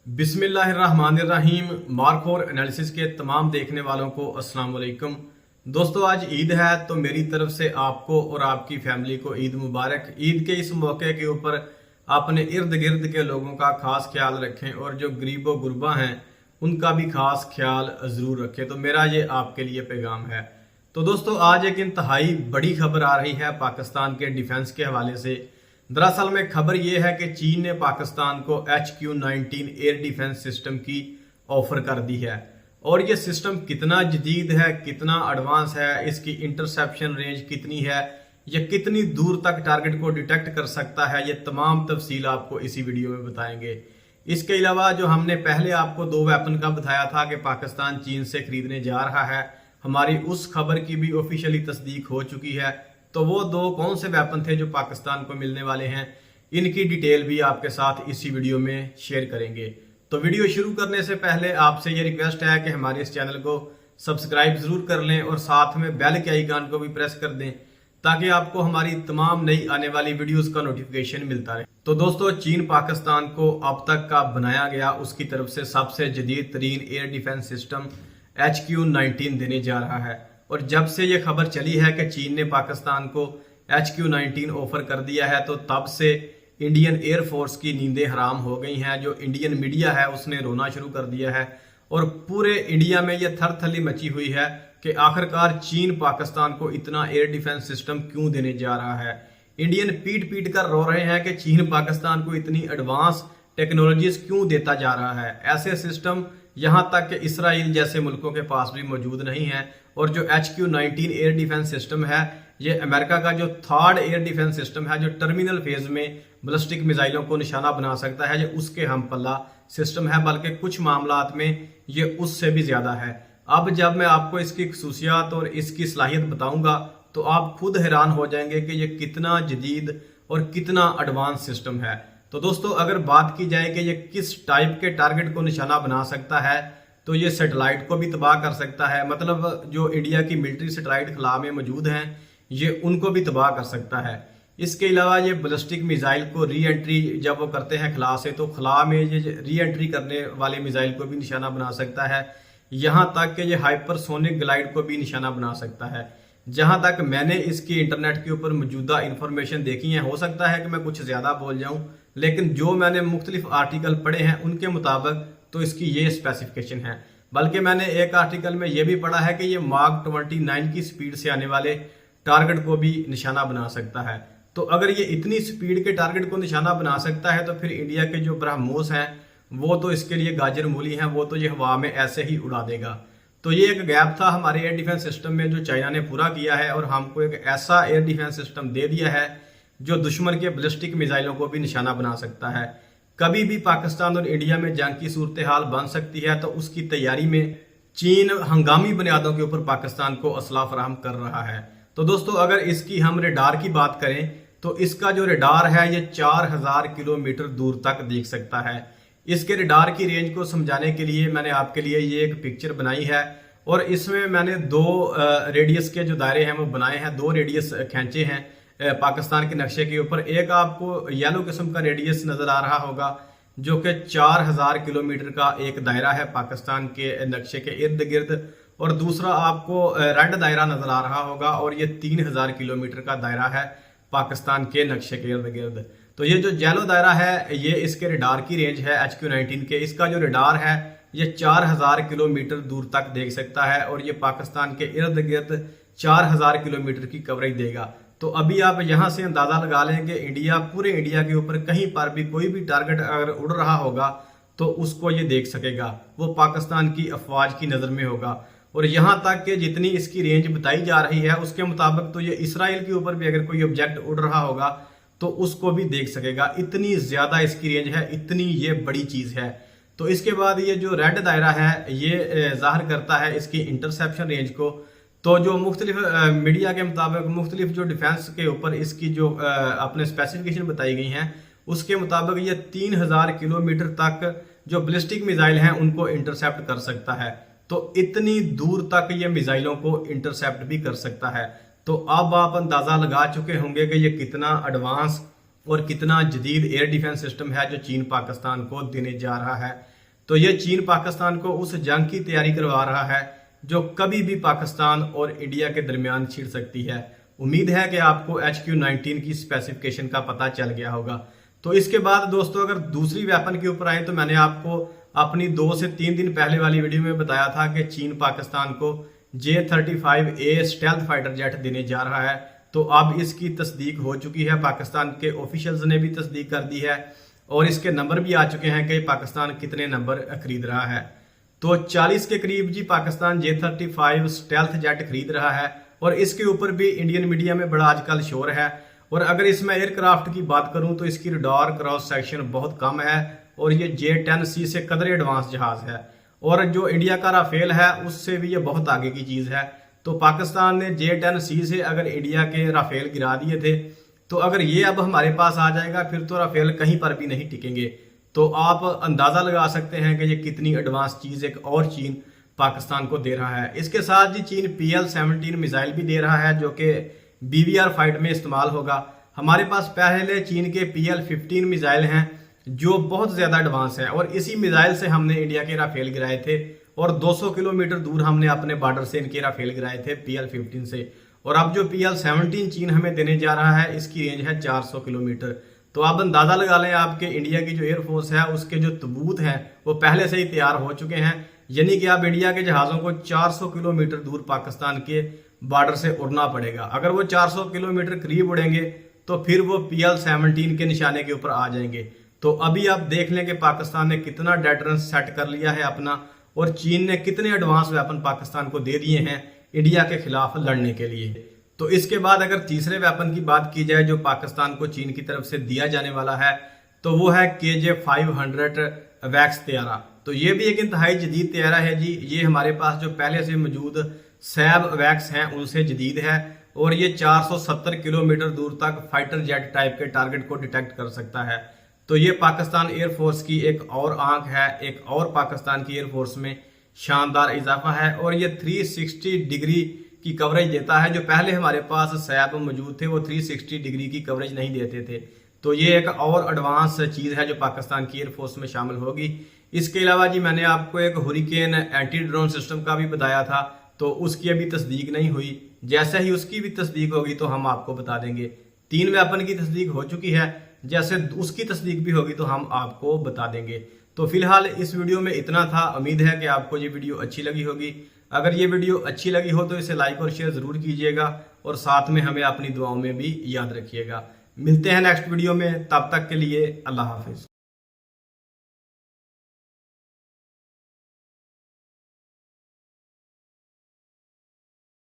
बिस्मिल्लाहिर्रहमानिर्रहीम। Markhor analysis के तमाम देखने वालों को अस्सलाम वालेकुम। दोस्तों, आज ईद है तो मेरी तरफ से आपको और आपकी फैमिली को ईद मुबारक। ईद के इस मौके के ऊपर अपने इर्द गिर्द के लोगों का खास ख्याल रखें और जो गरीब व गुरबा हैं उनका भी खास ख्याल ज़रूर रखें। तो मेरा ये आपके लिए पैगाम है। तो दोस्तों, आज एक इंतहाई बड़ी खबर आ रही है पाकिस्तान के डिफेंस के हवाले से। दरअसल में खबर यह है कि चीन ने पाकिस्तान को HQ-19 एयर डिफेंस सिस्टम की ऑफर कर दी है। और ये सिस्टम कितना जदीद है, कितना एडवांस है, इसकी इंटरसेप्शन रेंज कितनी है, यह कितनी दूर तक टारगेट को डिटेक्ट कर सकता है, ये तमाम तफसील आपको इसी वीडियो में बताएंगे। इसके अलावा जो हमने पहले आपको 2 वेपन का बताया था कि पाकिस्तान चीन से खरीदने जा रहा है, हमारी उस खबर की भी ऑफिशियली तस्दीक हो चुकी है। तो वो 2 कौन से वेपन थे जो पाकिस्तान को मिलने वाले हैं, इनकी डिटेल भी आपके साथ इसी वीडियो में शेयर करेंगे। तो वीडियो शुरू करने से पहले आपसे ये रिक्वेस्ट है कि हमारे इस चैनल को सब्सक्राइब जरूर कर लें और साथ में बेल के आइकन को भी प्रेस कर दें ताकि आपको हमारी तमाम नई आने वाली वीडियोस का नोटिफिकेशन मिलता रहे। तो दोस्तों, चीन पाकिस्तान को अब तक का बनाया गया उसकी तरफ से सबसे जदीद तरीन एयर डिफेंस सिस्टम HQ-19 देने जा रहा है। और जब से ये खबर चली है कि चीन ने पाकिस्तान को HQ-19 ऑफर कर दिया है, तो तब से इंडियन एयरफोर्स की नींदें हराम हो गई हैं। जो इंडियन मीडिया है उसने रोना शुरू कर दिया है और पूरे इंडिया में यह थरथली मची हुई है कि आखिरकार चीन पाकिस्तान को इतना एयर डिफेंस सिस्टम क्यों देने जा रहा है। इंडियन पीट पीट कर रो रहे हैं कि चीन पाकिस्तान को इतनी एडवांस टेक्नोलॉजीज क्यों देता जा रहा है। ऐसे सिस्टम यहां तक कि इसराइल जैसे मुल्कों के पास भी मौजूद नहीं है। और जो HQ-19 एयर डिफेंस सिस्टम है, ये अमेरिका का जो 3rd एयर डिफेंस सिस्टम है, जो टर्मिनल फेज में बैलिस्टिक मिसाइलों को निशाना बना सकता है, ये उसके हम पल्ला सिस्टम है, बल्कि कुछ मामलात में ये उससे भी ज्यादा है। अब जब मैं आपको इसकी खसूसियात और इसकी सलाहियत बताऊंगा तो आप खुद हैरान हो जाएंगे कि ये कितना जदीद और कितना एडवांस सिस्टम है। तो दोस्तों, अगर बात की जाए कि ये किस टाइप के टारगेट को निशाना बना सकता है, तो ये सैटेलाइट को भी तबाह कर सकता है। मतलब जो इंडिया की मिलिट्री सैटेलाइट खला में मौजूद हैं, ये उनको भी तबाह कर सकता है। इसके अलावा ये बैलिस्टिक मिसाइल को री एंट्री जब वो करते हैं खला से, तो खला में ये री एंट्री करने वाले मिसाइल को भी निशाना बना सकता है। यहाँ तक कि ये हाइपरसोनिक ग्लाइड को भी निशाना बना सकता है। जहां तक मैंने इसकी इंटरनेट के ऊपर मौजूदा इंफॉर्मेशन देखी है, हो सकता है कि मैं कुछ ज्यादा बोल जाऊं, लेकिन जो मैंने मुख्तलिफ आर्टिकल पढ़े हैं उनके मुताबिक तो इसकी ये स्पेसिफिकेशन है। बल्कि मैंने एक आर्टिकल में यह भी पढ़ा है कि ये मार्क 29 की स्पीड से आने वाले टारगेट को भी निशाना बना सकता है। तो अगर ये इतनी स्पीड के टारगेट को निशाना बना सकता है, तो फिर इंडिया के जो ब्रह्मोस हैं वो तो इसके लिए गाजर मूली हैं, वो तो ये हवा में ऐसे ही उड़ा देगा। तो ये एक गैप था हमारे एयर डिफेंस सिस्टम में जो चाइना ने पूरा किया है, और हमको एक ऐसा एयर डिफेंस सिस्टम दे दिया है जो दुश्मन के बैलिस्टिक मिसाइलों को भी निशाना बना सकता है। कभी भी पाकिस्तान और इंडिया में जंग की सूरत हाल बन सकती है, तो उसकी तैयारी में चीन हंगामी बुनियादों के ऊपर पाकिस्तान को असला फराहम कर रहा है। तो दोस्तों, अगर इसकी हम रेडार की बात करें तो इसका जो रेडार है ये 4000 किलोमीटर दूर तक देख सकता है। इसके रेडार की रेंज को समझाने के लिए मैंने आपके लिए ये एक पिक्चर बनाई है, और इसमें मैंने 2 रेडियस के जो दायरे हैं वो बनाए हैं, 2 रेडियस खींचे हैं पाकिस्तान के नक्शे के ऊपर। एक आपको येलो किस्म का रेडियस नजर आ रहा होगा जो कि 4000 किलोमीटर का एक दायरा है पाकिस्तान के नक्शे के इर्द गिर्द, और दूसरा आपको रेड दायरा नजर आ रहा होगा, और ये 3000 किलोमीटर का दायरा है पाकिस्तान के नक्शे के इर्द गिर्द। तो ये जो येलो दायरा है ये इसके रेडार की रेंज है HQ-19 के। इसका जो रेडार है ये 4000 किलोमीटर दूर तक देख सकता है, और ये पाकिस्तान के इर्द गिर्द 4000 किलोमीटर की कवरेज देगा। तो अभी आप यहां से अंदाजा लगा लें कि इंडिया, पूरे इंडिया के ऊपर कहीं पर भी कोई भी टारगेट अगर उड़ रहा होगा तो उसको ये देख सकेगा, वो पाकिस्तान की अफवाज की नजर में होगा। और यहां तक कि जितनी इसकी रेंज बताई जा रही है उसके मुताबिक तो ये इसराइल के ऊपर भी अगर कोई ऑब्जेक्ट उड़ रहा होगा तो उसको भी देख सकेगा। इतनी ज्यादा इसकी रेंज है, इतनी ये बड़ी चीज है। तो इसके बाद ये जो रेड दायरा है ये जाहिर करता है इसकी इंटरसेप्शन रेंज को। तो जो मुख्तलिफ मीडिया के मुताबिक मुख्तलिफ जो डिफेंस के ऊपर इसकी जो अपने स्पेसिफिकेशन बताई गई हैं उसके मुताबिक ये 3000 किलोमीटर तक जो बैलिस्टिक मिसाइल हैं उनको इंटरसेप्ट कर सकता है। तो इतनी दूर तक ये मिसाइलों को इंटरसेप्ट भी कर सकता है। तो अब आप अंदाजा लगा चुके होंगे कि ये कितना एडवांस और कितना जदीद एयर डिफेंस सिस्टम है जो चीन पाकिस्तान को देने जा रहा है। तो ये चीन पाकिस्तान को उस जंग की तैयारी करवा रहा है जो कभी भी पाकिस्तान और इंडिया के दरमियान छिड़ सकती है। उम्मीद है कि आपको HQ-19 की स्पेसिफिकेशन का पता चल गया होगा। तो इसके बाद दोस्तों अगर दूसरी वेपन के ऊपर आए तो मैंने आपको अपनी 2 से 3 दिन पहले वाली वीडियो में बताया था कि चीन पाकिस्तान को J-35A स्टेल्थ फाइटर जेट देने जा रहा है। तो अब इसकी तस्दीक हो चुकी है, पाकिस्तान के ऑफिशियल्स ने भी तस्दीक कर दी है और इसके नंबर भी आ चुके हैं कि पाकिस्तान कितने नंबर खरीद रहा है। तो 40 के करीब जी पाकिस्तान J-35 स्टेल्थ जेट खरीद रहा है और इसके ऊपर भी इंडियन मीडिया में बड़ा आजकल शोर है। और अगर इसमें एयरक्राफ्ट की बात करूं तो इसकी रडार क्रॉस सेक्शन बहुत कम है और ये J-10C से कदर एडवांस जहाज है और जो इंडिया का राफेल है उससे भी ये बहुत आगे की चीज है। तो पाकिस्तान ने J-10C से अगर इंडिया के राफेल गिरा दिए थे, तो अगर ये अब हमारे पास आ जाएगा फिर तो राफेल कहीं पर भी नहीं टिकेंगे। तो आप अंदाजा लगा सकते हैं कि ये कितनी एडवांस चीज एक और चीन पाकिस्तान को दे रहा है। इसके साथ जी चीन PL-17 मिसाइल भी दे रहा है जो कि BVR फाइट में इस्तेमाल होगा। हमारे पास पहले चीन के PL-15 मिसाइल हैं जो बहुत ज्यादा एडवांस है और इसी मिसाइल से हमने इंडिया के राफेल गिराए थे और 200 किलोमीटर दूर हमने अपने बॉर्डर से इनके राफेल गिराए थे PL-15 से। और अब जो PL-17 चीन हमें देने जा रहा है इसकी रेंज है 400 किलोमीटर। तो आप अंदाजा लगा लें आपके इंडिया की जो एयरफोर्स है उसके जो तबूत हैं वो पहले से ही तैयार हो चुके हैं, यानी कि अब इंडिया के जहाजों को 400 किलोमीटर दूर पाकिस्तान के बॉर्डर से उड़ना पड़ेगा। अगर वो 400 किलोमीटर करीब उड़ेंगे तो फिर वो PL-17 के निशाने के ऊपर आ जाएंगे। तो अभी आप देख लें कि पाकिस्तान ने कितना डेटरेंस सेट कर लिया है अपना और चीन ने कितने एडवांस वेपन पाकिस्तान को दे दिए हैं इंडिया के खिलाफ लड़ने के लिए। तो इसके बाद अगर तीसरे वेपन की बात की जाए जो पाकिस्तान को चीन की तरफ से दिया जाने वाला है तो वो है KJ-500 वैक्स तैयारा। तो ये भी एक इंतहाई जदीद तैयारा है जी। ये हमारे पास जो पहले से मौजूद सैब वैक्स हैं उनसे जदीद है और ये 470 किलोमीटर दूर तक फाइटर जेट टाइप के टारगेट को डिटेक्ट कर सकता है। तो ये पाकिस्तान एयरफोर्स की एक और आंख है, एक और पाकिस्तान की एयरफोर्स में शानदार इजाफा है और ये 360 डिग्री की कवरेज देता है। जो पहले हमारे पास सैब मौजूद थे वो 360 डिग्री की कवरेज नहीं देते थे। तो ये एक और एडवांस चीज है जो पाकिस्तान की एयरफोर्स में शामिल होगी। इसके अलावा जी मैंने आपको एक हुरिकेन एंटी ड्रोन सिस्टम का भी बताया था, तो उसकी अभी तस्दीक नहीं हुई। जैसे ही उसकी भी तस्दीक होगी तो हम आपको बता देंगे। 3 वेपन की तस्दीक हो चुकी है, जैसे उसकी तस्दीक भी होगी तो हम आपको बता देंगे। तो फिलहाल इस वीडियो में इतना था। उम्मीद है कि आपको ये वीडियो अच्छी लगी होगी। अगर ये वीडियो अच्छी लगी हो तो इसे लाइक और शेयर जरूर कीजिएगा और साथ में हमें अपनी दुआओं में भी याद रखिएगा। मिलते हैं नेक्स्ट वीडियो में, तब तक के लिए अल्लाह हाफिज।